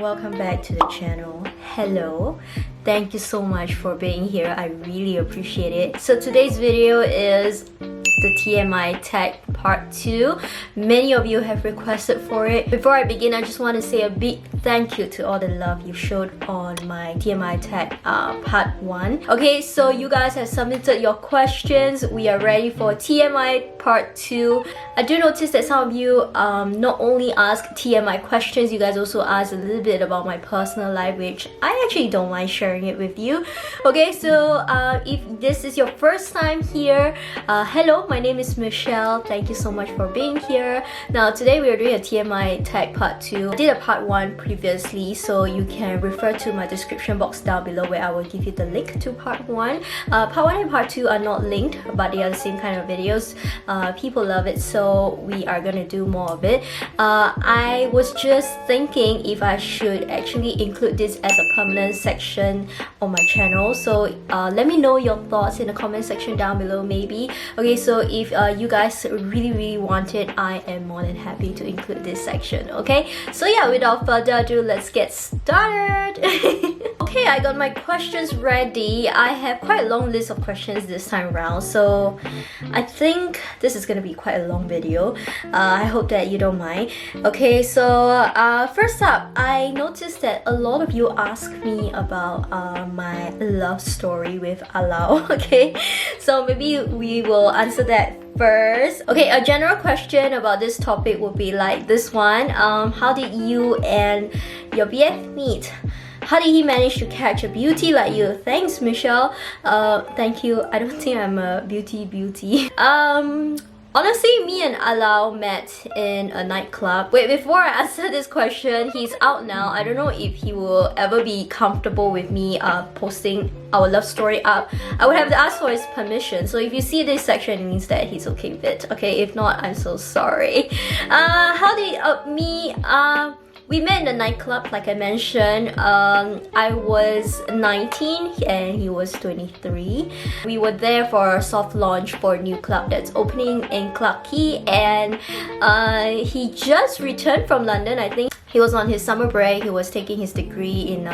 welcome back to the channel. Hello, thank you so much for being here. I really appreciate it. So today's video is the TMI tag part 2. Many of you have requested for it. Before I begin, I just want to say a big thank you to all the love you showed on my TMI tag part 1. Okay, so you guys have submitted your questions. We are ready for TMI part 2. I do notice that some of you not only ask TMI questions, you guys also ask a little bit about my personal life, which I actually don't mind sharing it with you. Okay, so if this is your first time here, hello, my name is Michelle. Thank you so much for being here. Now today we are doing a TMI tag part 2. I did a part 1 previously, so you can refer to my description box down below where I will give you the link to part 1. Part 1 and part 2 are not linked, but they are the same kind of videos. People love it, so we are gonna do more of it. I was just thinking if I should actually include this as a permanent section on my channel, so let me know your thoughts in the comment section down below maybe. Okay, so if you guys really want it, I am more than happy to include this section. Okay, so yeah, without further ado, let's get started. Okay, I got my questions ready. I have quite a long list of questions this time around, so I think this is gonna be quite a long video. I hope that you don't mind. Okay, so first up, I noticed that a lot of you ask me about my love story with Alao. Okay, so maybe we will answer that first. Okay, a general question about this topic would be like this one. How did you and your BF meet? How did he manage to catch a beauty like you? Thanks, Michelle. Thank you. I don't think I'm a beauty. Honestly, me and Alao met in a nightclub. Wait, before I answer this question, he's out now. I don't know if he will ever be comfortable with me posting our love story up. I would have to ask for his permission. So if you see this section, it means that he's okay with it. Okay, if not, I'm so sorry. How did we met in the nightclub, like I mentioned. I was 19 and he was 23. We were there for a soft launch for a new club that's opening in Clarke Quay, and he just returned from London. I think he was on his summer break. He was taking his degree in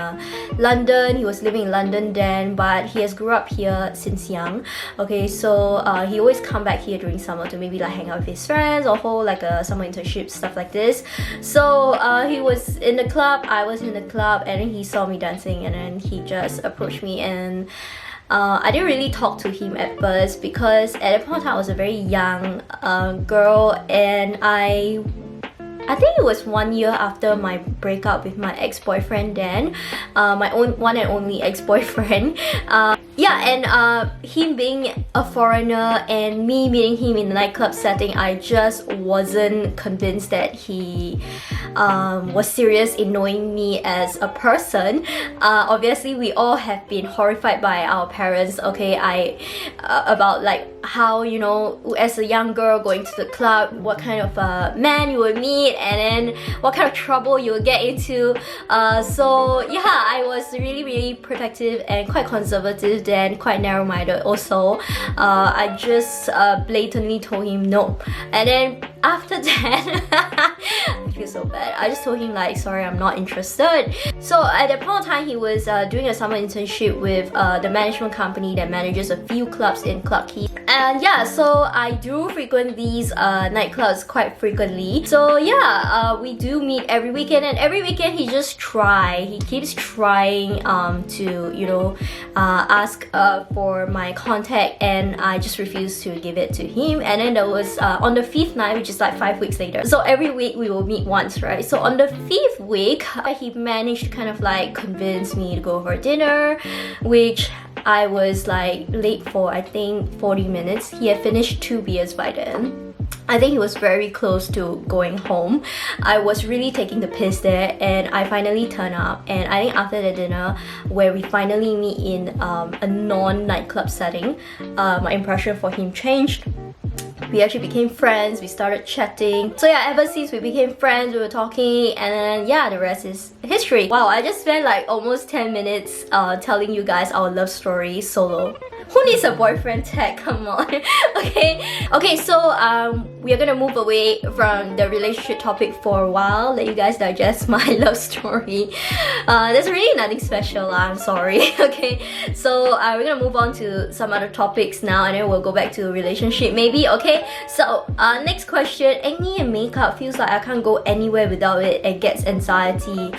London. He was living in London then, but he has grew up here since young. Okay, so he always come back here during summer to maybe like hang out with his friends or hold like a summer internship, stuff like this. So he was in the club, I was in the club, and then he saw me dancing, and then he just approached me, and I didn't really talk to him at first because at that point in time I was a very young girl, and I think it was 1 year after my breakup with my ex-boyfriend then, my one and only ex-boyfriend. Yeah, and him being a foreigner and me meeting him in the nightclub setting, I just wasn't convinced that he was serious in knowing me as a person. Obviously, we all have been horrified by our parents, okay, about like how, you know, as a young girl going to the club, what kind of man you would meet, and then what kind of trouble you would get into. So yeah, I was really protective and quite conservative then, quite narrow-minded also. I just blatantly told him no, and then after that I feel so bad. I just told him like, sorry, I'm not interested. So at that point in time, he was doing a summer internship with the management company that manages a few clubs in Clarke Quay. And yeah, so I do frequent these nightclubs quite frequently. So yeah, we do meet every weekend, and every weekend he keeps trying to, you know, ask for my contact, and I just refuse to give it to him. And then there was on the 5th night, which is like 5 weeks later. So every week we will meet once, right? So on the 5th week, he managed to kind of like convince me to go for dinner, which I was like late for, I think, 40 minutes. He had finished 2 beers by then. I think he was very close to going home. I was really taking the piss there, and I finally turned up. And I think after the dinner, where we finally meet in a non-nightclub setting, my impression for him changed. We actually became friends, we started chatting. So yeah, ever since we became friends, we were talking, and then yeah, the rest is history. Wow, I just spent like almost 10 minutes telling you guys our love story solo. Who needs a boyfriend tag? Come on. Okay, so we are gonna move away from the relationship topic for a while, let you guys digest my love story. There's really nothing special, I'm sorry. Okay, so we're gonna move on to some other topics now, and then we'll go back to relationship maybe. Okay, so next question. Acne and makeup feels like I can't go anywhere without it and gets anxiety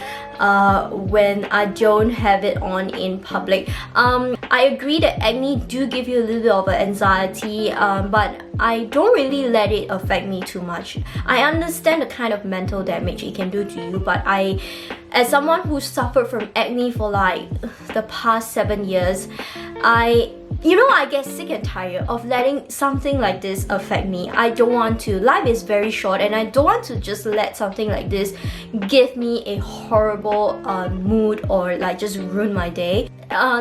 when I don't have it on in public. I agree that acne do give you a little bit of anxiety, but I don't really let it affect me too much. I understand the kind of mental damage it can do to you, but as someone who suffered from acne for like the past 7 years, I get sick and tired of letting something like this affect me. I don't want to. Life is very short, and I don't want to just let something like this give me a horrible mood or like just ruin my day.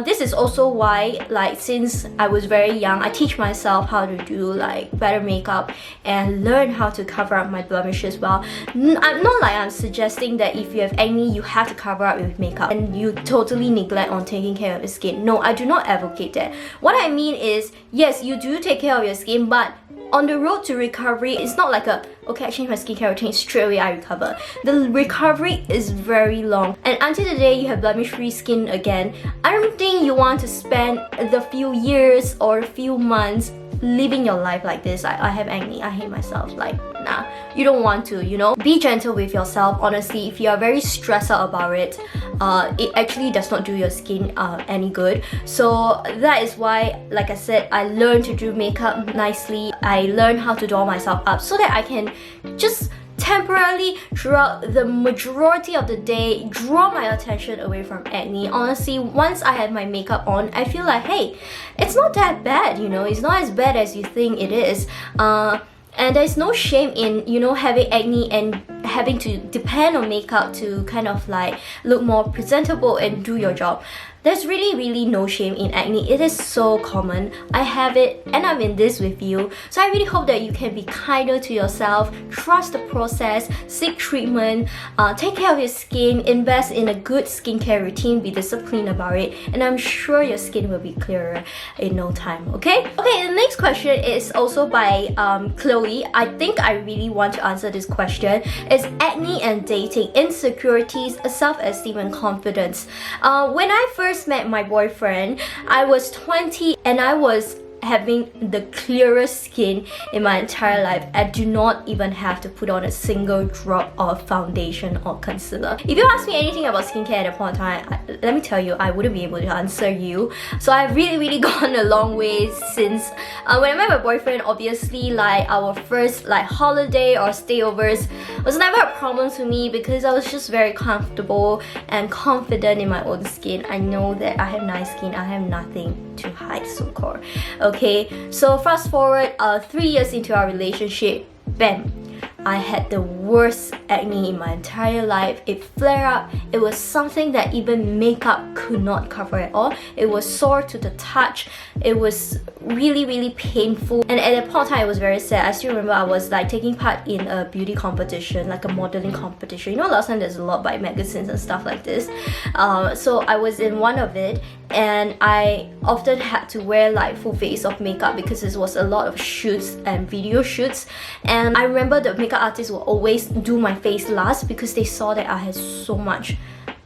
This is also why, like, since I was very young, I teach myself how to do like better makeup and learn how to cover up my blemishes well. I'm not like I'm suggesting that if you have acne, you have to cover up with makeup and you totally neglect on taking care of your skin. No, I do not advocate that. What I mean is, yes, you do take care of your skin, but on the road to recovery, it's not like okay, I change my skincare routine, straight away I recover. The recovery is very long, and until the day you have blemish-free skin again, I don't think you want to spend the few years or few months living your life like this. I have acne, I hate myself. Like, nah, you don't want to, Be gentle with yourself. Honestly, if you are very stressed out about it, it actually does not do your skin any good. So that is why, like I said, I learned to do makeup nicely. I learned how to doll myself up so that I can just temporarily, throughout the majority of the day, draw my attention away from acne. Honestly, once I have my makeup on, I feel like, hey, it's not that bad, it's not as bad as you think it is. And there's no shame in, having acne and having to depend on makeup to kind of like look more presentable and do your job. There's really no shame in acne. It is so common. I have it and I'm in this with you. So I really hope that you can be kinder to yourself, trust the process, seek treatment, take care of your skin, invest in a good skincare routine, be disciplined about it, and I'm sure your skin will be clearer in no time, okay? Okay, the next question is also by Chloe. I think I really want to answer this question. Is acne and dating, insecurities, self-esteem and confidence? When I first met my boyfriend, I was 20 and I was having the clearest skin in my entire life. I do not even have to put on a single drop of foundation or concealer. If you ask me anything about skincare at a point in time, let me tell you, I wouldn't be able to answer you. So I've really gone a long way since when I met my boyfriend. Obviously, like our first like holiday or stayovers was never a problem to me because I was just very comfortable and confident in my own skin. I know that I have nice skin, I have nothing to hide, so-called. Okay, so fast forward 3 years into our relationship, bam, I had the worst acne in my entire life. It flared up. It was something that even makeup could not cover at all. It was sore to the touch. It was really painful, and at that point in time, I was very sad. I still remember I was like taking part in a beauty competition, like a modeling competition. Last time there's a lot by magazines and stuff like this. So I was in one of it, and I often had to wear like full face of makeup because it was a lot of shoots and video shoots. And I remember the makeup artists will always do my face last because they saw that I had so much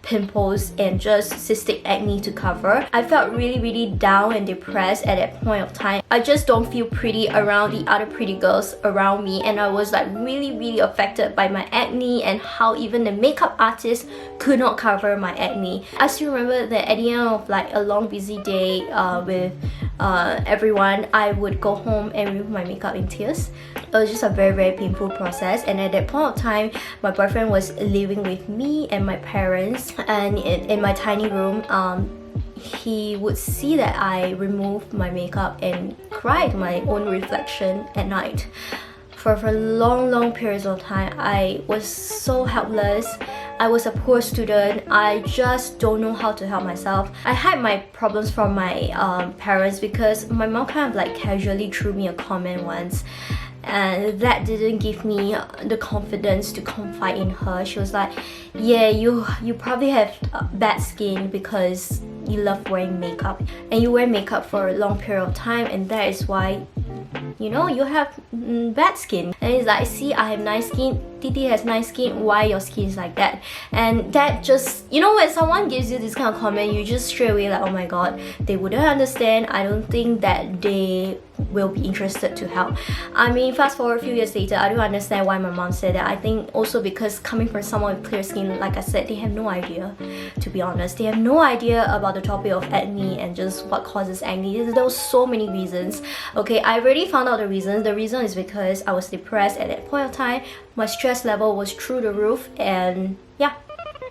pimples and just cystic acne to cover. I felt really down and depressed at that point of time. I just don't feel pretty around the other pretty girls around me, and I was like really affected by my acne and how even the makeup artist could not cover my acne. I still remember that at the end of like a long busy day with everyone, I would go home and remove my makeup in tears. It was just a very painful process, and at that point of time, my boyfriend was living with me and my parents, and in my tiny room, he would see that I removed my makeup and cried to my own reflection at night. For long periods of time, I was so helpless. I was a poor student. I just don't know how to help myself. I hide my problems from my parents because my mom kind of like casually threw me a comment once, and that didn't give me the confidence to confide in her. She was like, yeah, you probably have bad skin because you love wearing makeup, and you wear makeup for a long period of time, and that is why you know, you have bad skin. And he's like, see, I have nice skin, Titi has nice skin, why your skin is like that? And that just, you know, when someone gives you this kind of comment, you just straight away like, oh my god, they wouldn't understand. I don't think that they will be interested to help. I mean, fast forward a few years later, I do understand why my mom said that. I think also because coming from someone with clear skin, like I said, they have no idea, to be honest. They have no idea about the topic of acne and just what causes acne. There were so many reasons. Okay, I already found out the reasons. The reason is because I was depressed at that point of time. My stress level was through the roof, and yeah,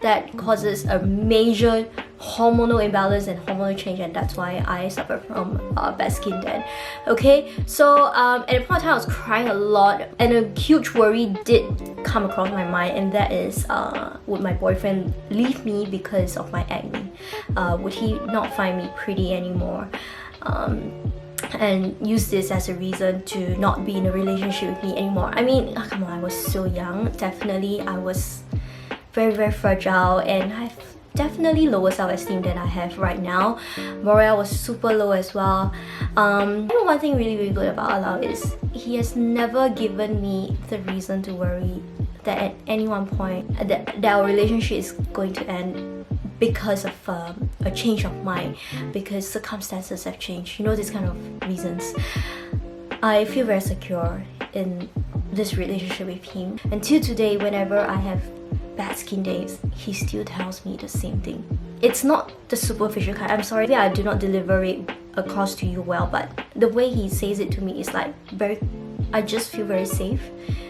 that causes a major hormonal imbalance and hormonal change, and that's why I suffer from bad skin then. Okay, so at the point of time I was crying a lot, and a huge worry did come across my mind, and that is, would my boyfriend leave me because of my acne? Would he not find me pretty anymore? And use this as a reason to not be in a relationship with me anymore. I mean, come on, I was so young. Definitely I was very fragile, and I've definitely lower self-esteem than I have right now. Morale was super low as well. You know, one thing really good about Allah is he has never given me the reason to worry that at any one point that our relationship is going to end because of a change of mind, because circumstances have changed, you know, these kind of reasons. I feel very secure in this relationship with him. Until today, whenever I have bad skin days, he still tells me the same thing. It's not the superficial kind. I'm sorry, I do not deliver it across to you well, but the way he says it to me is like I just feel very safe.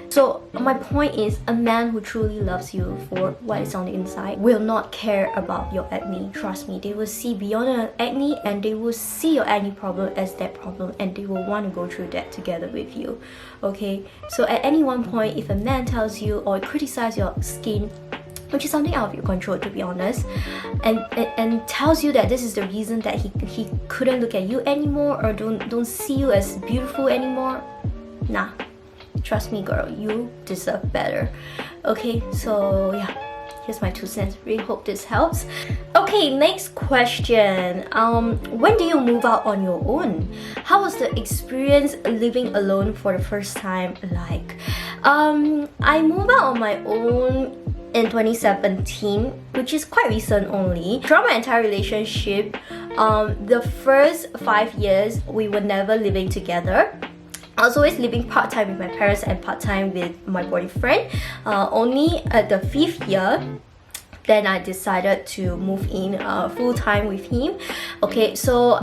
So my point is, a man who truly loves you for what is on the inside will not care about your acne. Trust me, they will see beyond your acne, and they will see your acne problem as their problem, and they will want to go through that together with you. Okay, so at any one point, if a man tells you or criticizes your skin, which is something out of your control, to be honest, and tells you that this is the reason that he couldn't look at you anymore, or don't see you as beautiful anymore, nah. Trust me, girl, you deserve better. Okay, so yeah, here's my 2 cents. Really hope this helps. Okay, next question. When do you move out on your own? How was the experience living alone for the first time like? I moved out on my own in 2017, which is quite recent only. Throughout my entire relationship, the first 5 years, we were never living together. I was always living part-time with my parents and part-time with my boyfriend. Only at the 5th year, then I decided to move in full-time with him. Okay, so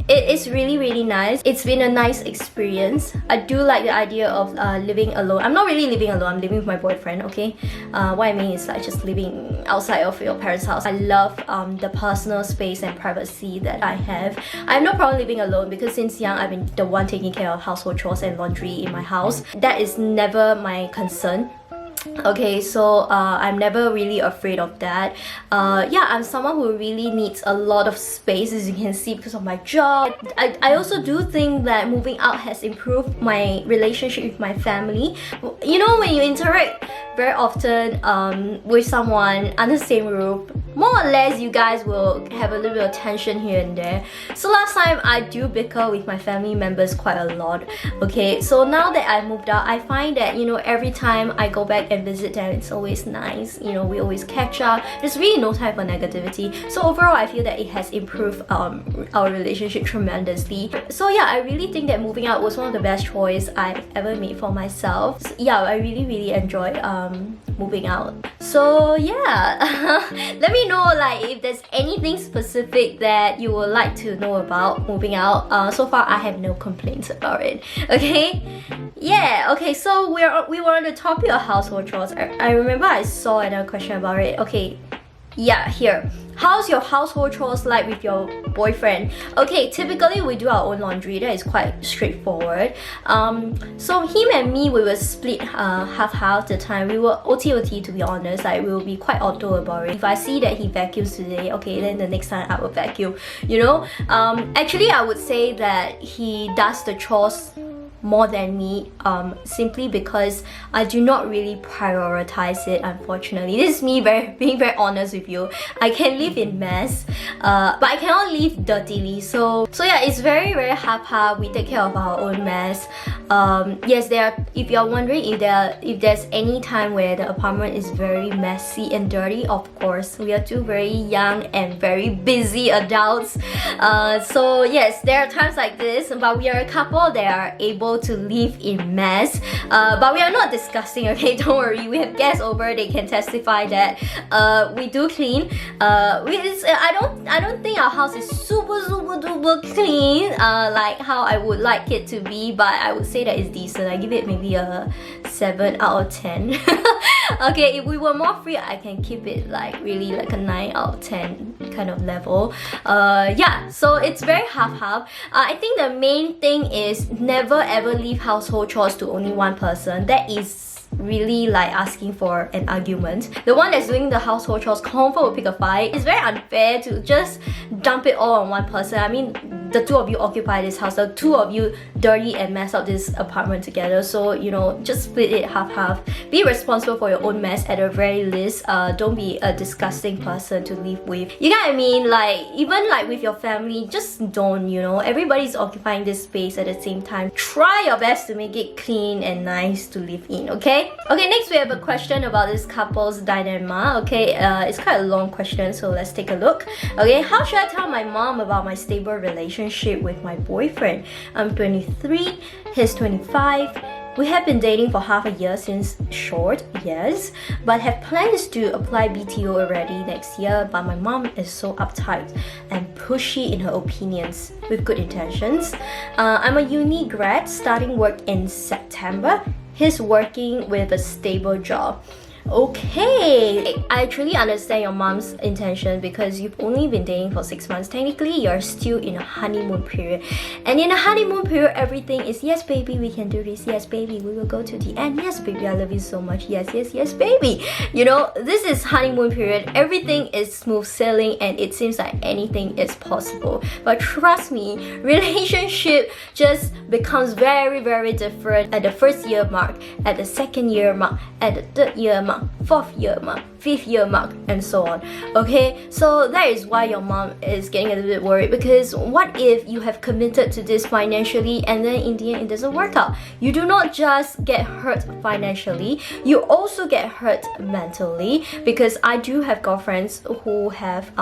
it is really nice. It's been a nice experience. I do like the idea of living alone. I'm not really living alone, I'm living with my boyfriend, okay? What I mean is like just living outside of your parents' house. I love the personal space and privacy that I have. I have no problem living alone because since young I've been the one taking care of household chores and laundry in my house. That is never my concern. Okay, so I'm never really afraid of that. Yeah, I'm someone who really needs a lot of space, as you can see, because of my job. I also do think that moving out has improved my relationship with my family. You know, when you interact very often with someone under the same roof, more or less you guys will have a little bit of tension here and there. So last time I do bicker with my family members quite a lot. Okay, so now that I moved out, I find that, you know, every time I go back and visit them, it's always nice. You know, we always catch up. There's really no time for negativity. So overall, I feel that it has improved our relationship tremendously. So yeah, I really think that moving out was one of the best choices I've ever made for myself. So, yeah, I really enjoyed moving out. So yeah, let me know like if there's anything specific that you would like to know about moving out. So far I have no complaints about it. Okay, yeah, okay, so we were on the topic of household chores. I remember I saw another question about it. Okay, yeah, here. How's your household chores like with your boyfriend? Okay, typically we do our own laundry. That is quite straightforward. So him and me, we will split half the time. We will OT to be honest. Like we will be quite auto about it. If I see that he vacuums today, okay, then the next time I will vacuum. You know, actually I would say that he does the chores more than me, simply because I do not really prioritize it, unfortunately. This is me being very honest with you. I can live in mess, but I cannot live dirtily. So yeah, it's very half-half. We take care of our own mess. Yes, if you're wondering if there's any time where the apartment is very messy and dirty, of course, we are two very young and very busy adults. So yes, there are times like this, but we are a couple that are able to live in mess. But we are not disgusting, okay? Don't worry. We have guests over. They can testify that we do clean. I don't think our house is super duper clean, like how I would like it to be, but I would say that it's decent. I give it maybe a 7 out of 10. Okay, if we were more free, I can keep it like really like a 9 out of 10 kind of level. Yeah, so it's very half-half. I think the main thing is never ever leave household chores to only one person. That is really like asking for an argument. The one that's doing the household chores confirm will pick a fight. It's very unfair to just dump it all on one person. I mean, the two of you occupy this house, the two of you dirty and mess up this apartment together. So, you know, just split it half-half. Be responsible for your own mess at the very least. Don't be a disgusting person to live with. You get what I mean? Like, even like with your family, just don't, you know. Everybody's occupying this space at the same time. Try your best to make it clean and nice to live in, okay? Okay, next we have a question about this couple's dilemma. Okay, it's quite a long question, so let's take a look. Okay, how should I tell my mom about my stable relationship with my boyfriend? I'm 23, he's 25. We have been dating for half a year since short, yes, but have plans to apply BTO already next year. But my mom is so uptight and pushy in her opinions with good intentions. I'm a uni grad starting work in September. He's working with a stable job. Okay, I truly understand your mom's intention because you've only been dating for 6 months. Technically, you're still in a honeymoon period. And in a honeymoon period, everything is, yes, baby, we can do this. Yes, baby, we will go to the end. Yes, baby, I love you so much. Yes, yes, yes, baby. You know, this is honeymoon period. Everything is smooth sailing and it seems like anything is possible. But trust me, relationship just becomes very different at the first year mark, at the second year mark, at the third year mark, fourth year mark, fifth year mark, and so on. Okay, so that is why your mom is getting a little bit worried, because what if you have committed to this financially and then in the end it doesn't work out? You do not just get hurt financially, you also get hurt mentally, because I do have girlfriends who have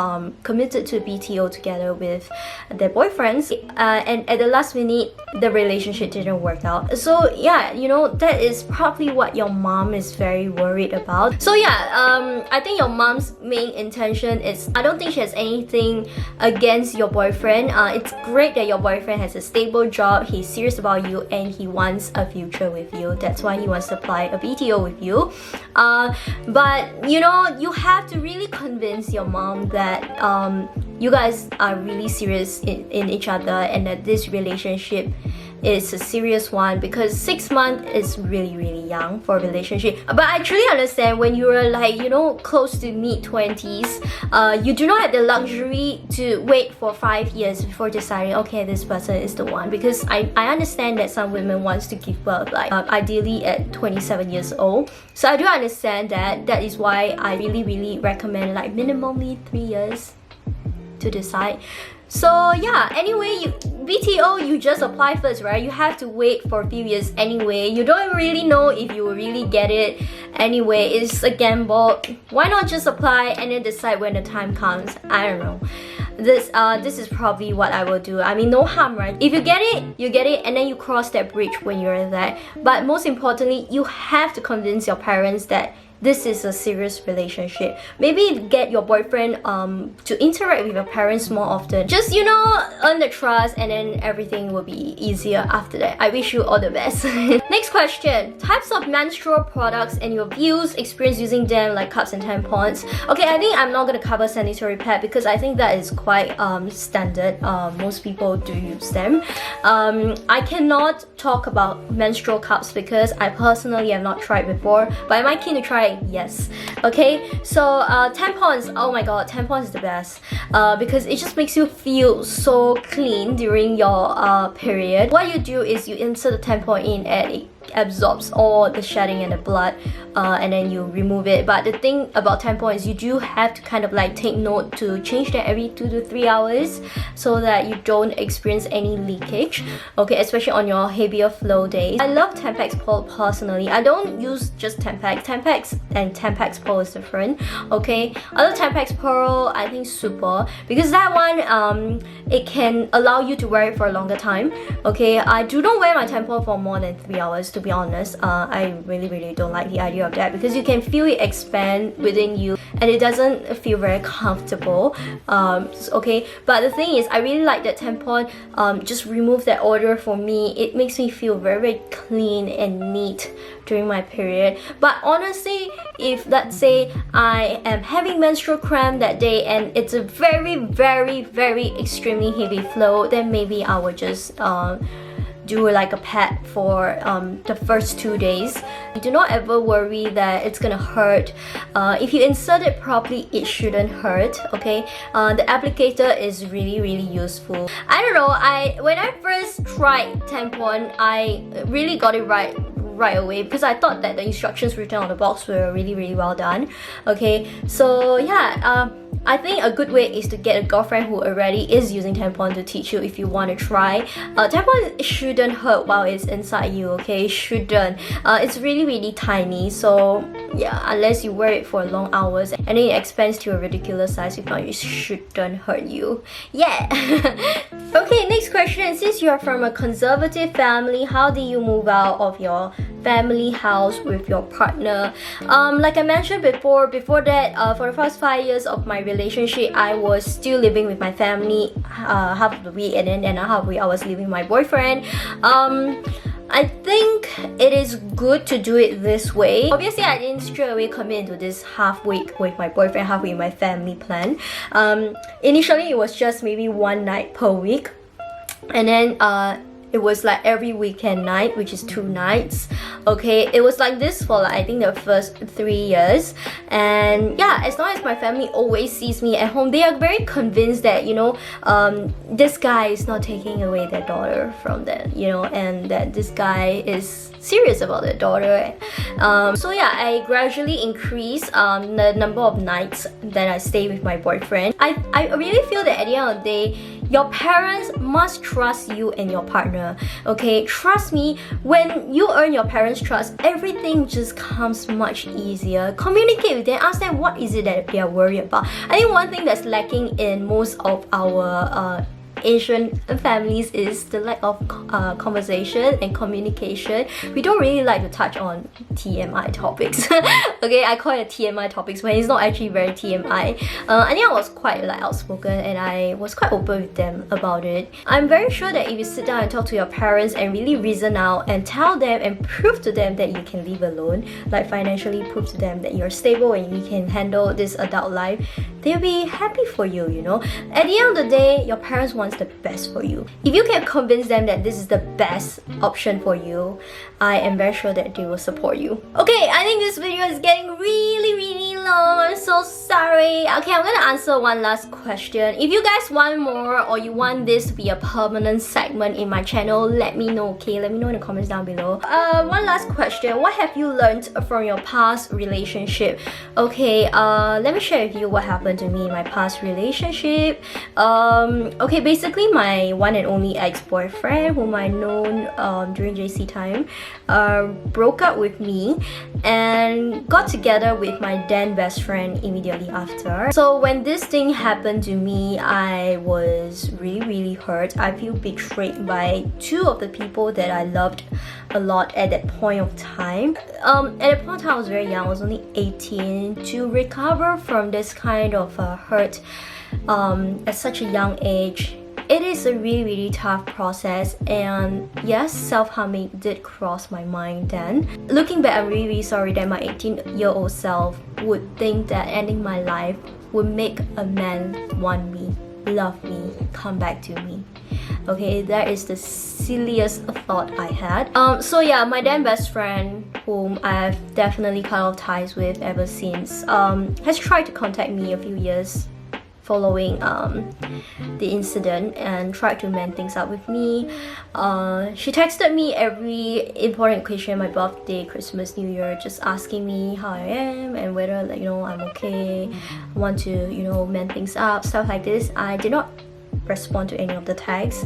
committed to BTO together with their boyfriends, and at the last minute the relationship didn't work out. So yeah, you know, that is probably what your mom is very worried about. So yeah, I think your mom's main intention is, I don't think she has anything against your boyfriend. It's great that your boyfriend has a stable job, he's serious about you, and he wants a future with you. That's why he wants to apply a BTO with you. But you know, you have to really convince your mom that you guys are really serious in each other and that this relationship is a serious one, because 6 months is really young for a relationship. But I truly understand when you're like, you know, close to mid-20s, you do not have the luxury to wait for 5 years before deciding, okay, this person is the one, because I understand that some women wants to give birth like ideally at 27 years old. So I do understand that. That is why I really recommend like minimally 3 years to decide. So yeah, anyway, BTO, you just apply first, right? You have to wait for a few years anyway. You don't really know if you will really get it anyway. It's a gamble. Why not just apply and then decide when the time comes? I don't know. This is probably what I will do. I mean, no harm, right? If you get it, you get it, and then you cross that bridge when you're there. But most importantly, you have to convince your parents that this is a serious relationship. Maybe get your boyfriend to interact with your parents more often. Just, you know, earn the trust, and then everything will be easier after that. I wish you all the best. Next question. Types of menstrual products and your views, experience using them, like cups and tampons. Okay, I think I'm not gonna cover sanitary pad because I think that is quite standard. Most people do use them. I cannot talk about menstrual cups because I personally have not tried before, but am I keen to try it? blank yes. Okay, so tampons, oh my god, tampons is the best because it just makes you feel so clean during your period. What you do is you insert the tampon in and it absorbs all the shedding and the blood, and then you remove it. But the thing about tampon is you do have to kind of like take note to change that every 2 to 3 hours so that you don't experience any leakage, okay, especially on your heavier flow days. I love Tampax Pearl personally. I don't use just Tampax. Tampax and Tampax Pearl is different, okay. Other Tampax Pearl I think super because that one it can allow you to wear it for a longer time, okay. I do not wear my tampon for more than 3 hours, to be honest. I really don't like the idea of that because you can feel it expand within you and it doesn't feel very comfortable, okay. But the thing is I really like that tampon just remove that odor for me. It makes me feel very clean and neat during my period. But honestly, if let's say I am having menstrual cramp that day and it's a very extremely heavy flow, then maybe I would just do like a pad for the first 2 days. Do not ever worry that it's gonna hurt. If you insert it properly, it shouldn't hurt, okay. The applicator is really useful. I don't know, when I first tried tampon, I really got it right away because I thought that the instructions written on the box were really well done, okay. So yeah, I think a good way is to get a girlfriend who already is using tampon to teach you if you want to try. Tampon shouldn't hurt while it's inside you, okay? It shouldn't. It's really tiny, so yeah, unless you wear it for long hours and then it expands to a ridiculous size, if not, it shouldn't hurt you. Yeah. Okay, next question. Since you're from a conservative family, how do you move out of your family house with your partner? Like I mentioned before that, for the first 5 years of my relationship, I was still living with my family half of the week, and then another half of the week I was living with my boyfriend. I think it is good to do it this way. Obviously, I didn't straight away commit into this half week with my boyfriend, half week with my family plan. Initially, it was just maybe 1 night per week, and then it was like every weekend night, which is 2 nights, okay. It was like this for like I think the first 3 years, and yeah, as long as my family always sees me at home, they are very convinced that, you know, this guy is not taking away their daughter from them, you know, and that this guy is serious about their daughter. So yeah, I gradually increased the number of nights that I stay with my boyfriend. I really feel that at the end of the day, your parents must trust you and your partner, okay. Trust me, when you earn your parents' trust, everything just comes much easier. Communicate with them, ask them what is it that they are worried about. I think one thing that's lacking in most of our Asian families is the lack of conversation and communication. We don't really like to touch on TMI topics. Okay, I call it TMI topics when it's not actually very TMI. I think I was quite like outspoken and I was quite open with them about it. I'm very sure that if you sit down and talk to your parents and really reason out and tell them and prove to them that you can live alone, like financially prove to them that you're stable and you can handle this adult life, they'll be happy for you, you know. At the end of the day, your parents want the best for you. If you can convince them that this is the best option for you, I am very sure that they will support you. Okay, I think this video is getting really long. I'm so sorry. Okay, I'm gonna answer one last question. If you guys want more or you want this to be a permanent segment in my channel, let me know, okay? Let me know in the comments down below. One last question. What have you learned from your past relationship? Okay, let me share with you what happened to me in my past relationship. Okay, basically my one and only ex-boyfriend whom I known during JC time broke up with me and got together with my then best friend immediately after. So when this thing happened to me, I was really hurt. I feel betrayed by two of the people that I loved a lot at that point of time. At that point of time, I was very young. I was only 18. To recover from this kind of hurt at such a young age, it is a really tough process, and yes, self-harming did cross my mind then. Looking back, I'm really sorry that my 18-year-old self would think that ending my life would make a man want me, love me, come back to me. Okay, that is the silliest thought I had. So yeah, my then best friend, whom I've definitely cut off ties with ever since, has tried to contact me a few years following the incident and tried to mend things up with me. She texted me every important occasion, my birthday, Christmas, New Year, just asking me how I am and whether, like, you know, I'm okay, want to, you know, mend things up, stuff like this. I did not respond to any of the texts.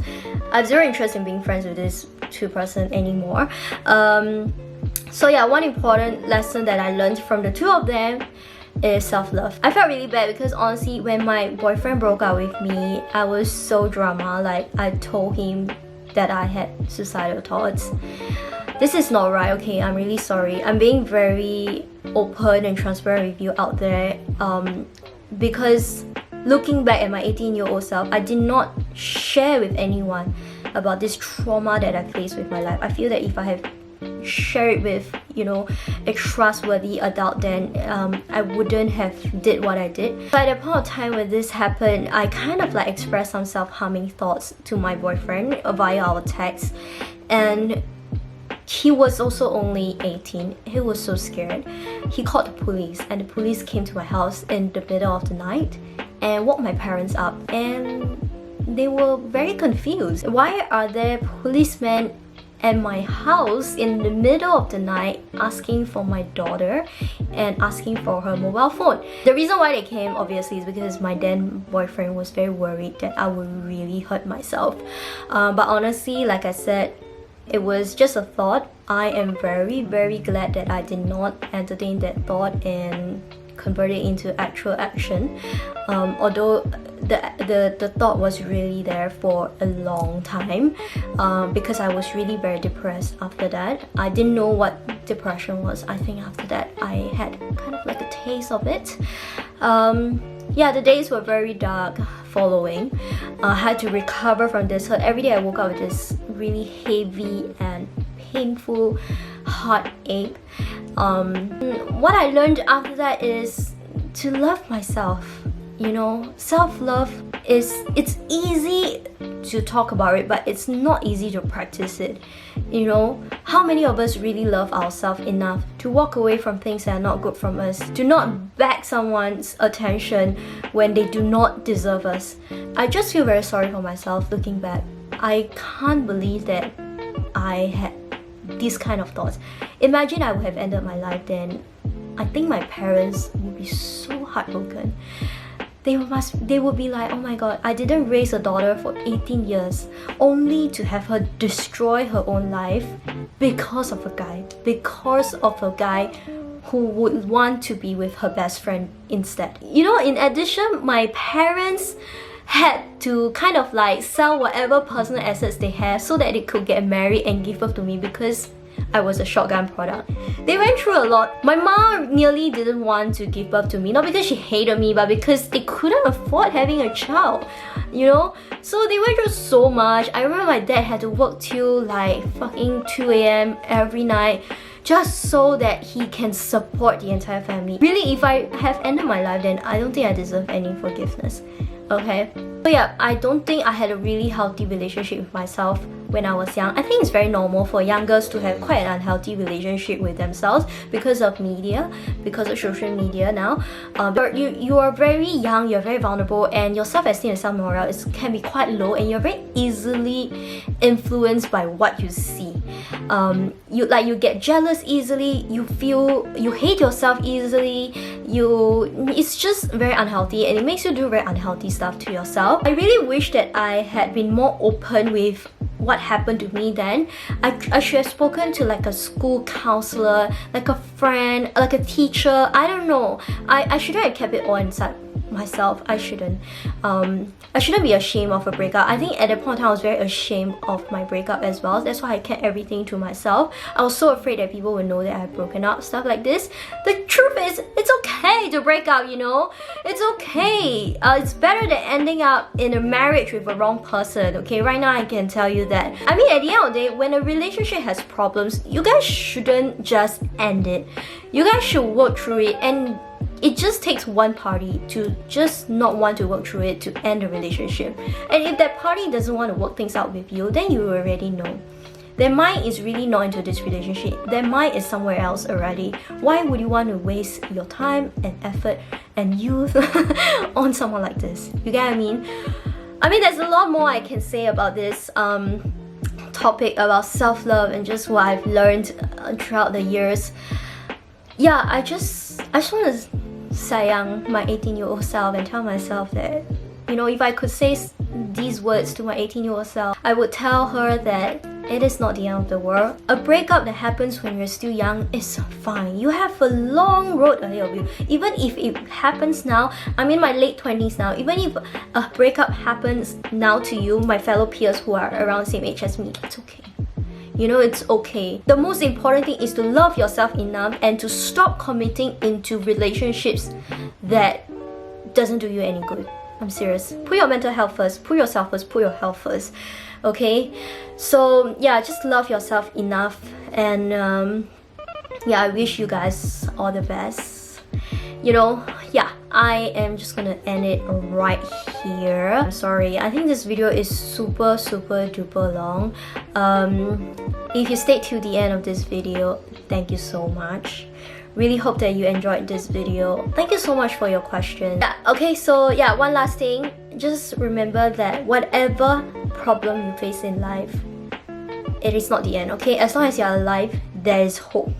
I have zero interest in being friends with this person anymore. So yeah, one important lesson that I learned from the two of them is self-love. I felt really bad because honestly, when my boyfriend broke up with me, I was so drama. Like, I told him that I had suicidal thoughts. This is not right, okay? I'm really sorry. I'm being very open and transparent with you out there, because looking back at my 18-year-old self, I did not share with anyone about this trauma that I faced with my life. I feel that if I have share it with, you know, a trustworthy adult, then I wouldn't have did what I did. But at the point of time when this happened, I kind of like expressed some self-harming thoughts to my boyfriend via our text, and he was also only 18. He was so scared. He called the police, and the police came to my house in the middle of the night and woke my parents up, and they were very confused. Why are there policemen at my house in the middle of the night asking for my daughter and asking for her mobile phone? The reason why they came, obviously, is because my then boyfriend was very worried that I would really hurt myself. But honestly, like I said, it was just a thought. I am very, very glad that I did not entertain that thought and convert it into actual action. Although the thought was really there for a long time, because I was really very depressed after that. I didn't know what depression was. I think after that I had kind of like a taste of it. Yeah, the days were very dark following. I had to recover from this hurt. Every day I woke up with this really heavy and painful heartache. What I learned after that is to love myself. You know, self-love it's easy to talk about it, but it's not easy to practice it. You know, how many of us really love ourselves enough to walk away from things that are not good from us, to not beg someone's attention when they do not deserve us? I just feel very sorry for myself looking back. I can't believe that I had these kind of thoughts. Imagine I would have ended my life then. I think my parents would be so heartbroken. They would be like, oh my god, I didn't raise a daughter for 18 years only to have her destroy her own life because of a guy who would want to be with her best friend instead. You know, in addition, my parents had to kind of like sell whatever personal assets they have so that they could get married and give birth to me because I was a shotgun product. They went through a lot. My mom nearly didn't want to give birth to me, not because she hated me, but because they couldn't afford having a child, you know? So they went through so much. I remember my dad had to work till like fucking 2 a.m. every night just so that he can support the entire family. Really, if I have ended my life, then I don't think I deserve any forgiveness. Okay? So yeah, I don't think I had a really healthy relationship with myself when I was young. I think it's very normal for young girls to have quite an unhealthy relationship with themselves because of media, because of social media now. You are very young, you're very vulnerable, and your self-esteem and self-morale can be quite low, and you're very easily influenced by what you see. You get jealous easily, you hate yourself easily, it's just very unhealthy, and it makes you do very unhealthy stuff to yourself. I really wish that I had been more open with what happened to me then. I should have spoken to like a school counselor, like a friend, like a teacher. I don't know. I shouldn't have kept it all inside myself. I shouldn't be ashamed of a breakup. I think at that point in time I was very ashamed of my breakup as well. That's why I kept everything to myself. I was so afraid that people would know that I had broken up, stuff like this. The truth is, it's okay to break up, you know? It's okay. It's better than ending up in a marriage with a wrong person, okay? Right now I can tell you that. I mean, at the end of the day, when a relationship has problems, you guys shouldn't just end it. You guys should work through it, and It just takes one party to just not want to work through it to end the relationship. And if that party doesn't want to work things out with you, then you already know. Their mind is really not into this relationship. Their mind is somewhere else already. Why would you want to waste your time and effort and youth on someone like this? You get what I mean? I mean, there's a lot more I can say about this topic about self-love and just what I've learned throughout the years. Yeah, I just want to sayang my 18-year-old self and tell myself that, you know, if I could say these words to my 18-year-old self, I would tell her that it is not the end of the world. A breakup that happens when you're still young is fine. You have a long road ahead of you. Even if it happens now, I'm in my late 20s now, even if a breakup happens now to you, my fellow peers who are around the same age as me, it's okay. You know, it's okay. The most important thing is to love yourself enough and to stop committing into relationships that doesn't do you any good. I'm serious. Put your mental health first, put yourself first, put your health first. Okay? So yeah, just love yourself enough, and yeah, I wish you guys all the best. You know, yeah, I am just gonna end it right here. I'm sorry, I think this video is super duper long. If you stayed till the end of this video, thank you so much. Really hope that you enjoyed this video. Thank you so much for your questions. Yeah, okay, so yeah, one last thing. Just remember that whatever problem you face in life, it is not the end, okay? As long as you're alive, there is hope.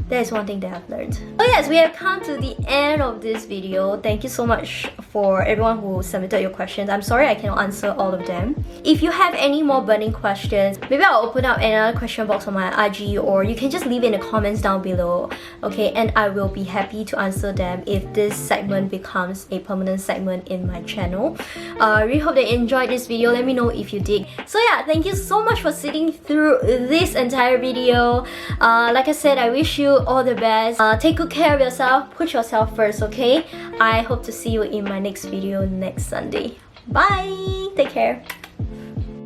That is one thing that I've learned. So yes, we have come to the end of this video. Thank you so much for everyone who submitted your questions. I'm sorry I cannot answer all of them. If you have any more burning questions, maybe I'll open up another question box on my IG, or you can just leave in the comments down below, okay? And I will be happy to answer them if this segment becomes a permanent segment in my channel. I really hope that you enjoyed this video. Let me know if you did. So yeah, thank you so much for sitting through this entire video. Like I said, I wish you all the best. Take good care of yourself, put yourself first, okay? I hope to see you in my next video next Sunday. Bye! Take care.